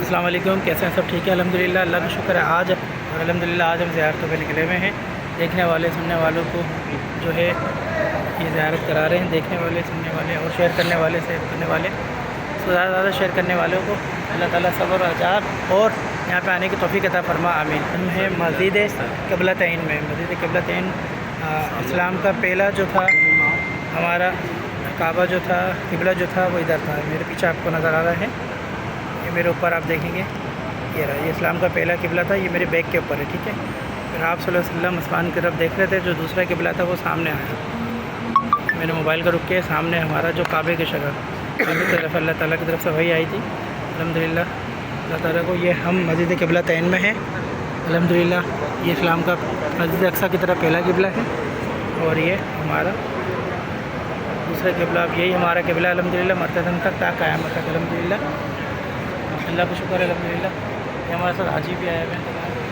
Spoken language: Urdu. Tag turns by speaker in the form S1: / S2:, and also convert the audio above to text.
S1: السلام علیکم، کیسے ہیں سب؟ ٹھیک ہے الحمدللہ، اللہ کا شکر ہے۔ آج اور الحمدللہ آج ہم زیارتوں پہ نکلے ہوئے ہیں۔ دیکھنے والے سننے والوں کو جو ہے یہ زیارت کرا رہے ہیں، دیکھنے والے سننے والے اور شیئر کرنے والے سے کرنے والے تو زیادہ سے زیادہ شیئر کرنے والوں کو اللہ تعالیٰ صبر و اجر اور یہاں پہ آنے کی توفیق عطا فرما، آمین۔ ہم ہیں مسجد قبلتین میں۔ مسجد قبلتین اسلام کا پہلا جو تھا، ہمارا کعبہ جو تھا، قبلہ جو تھا وہ ادھر تھا۔ میرے پیچھے آپ کو نظر آ رہا ہے، یہ میرے اوپر آپ دیکھیں گے، یہ رہا، یہ اسلام کا پہلا قبلہ تھا، یہ میرے بیک کے اوپر ہے، ٹھیک ہے۔ پھر آپ صلی اللہ علیہ وسلم آسمان کی طرف دیکھ رہے تھے، جو دوسرا قبلہ تھا وہ سامنے آیا، میرے موبائل کا رک کے سامنے ہمارا جو کعبے کی شکل کی طرف اللہ تعالیٰ کی طرف سے وہی آئی تھی، الحمدللہ اللہ تعالیٰ کو۔ یہ ہم مسجد قبلتین میں ہیں، الحمدللہ۔ یہ اسلام کا مسجد اقصیٰ کی طرف پہلا قبلہ ہے اور یہ ہمارا دوسرا قبلہ، اب یہی ہمارا قبلہ الحمدللہ مرتدن تک تا قیامت تک، الحمدللہ اللہ کا شکر ہے، الحمدللہ۔ یہ ہمارے ساتھ حاجی بھی آئے ہوئے ہیں۔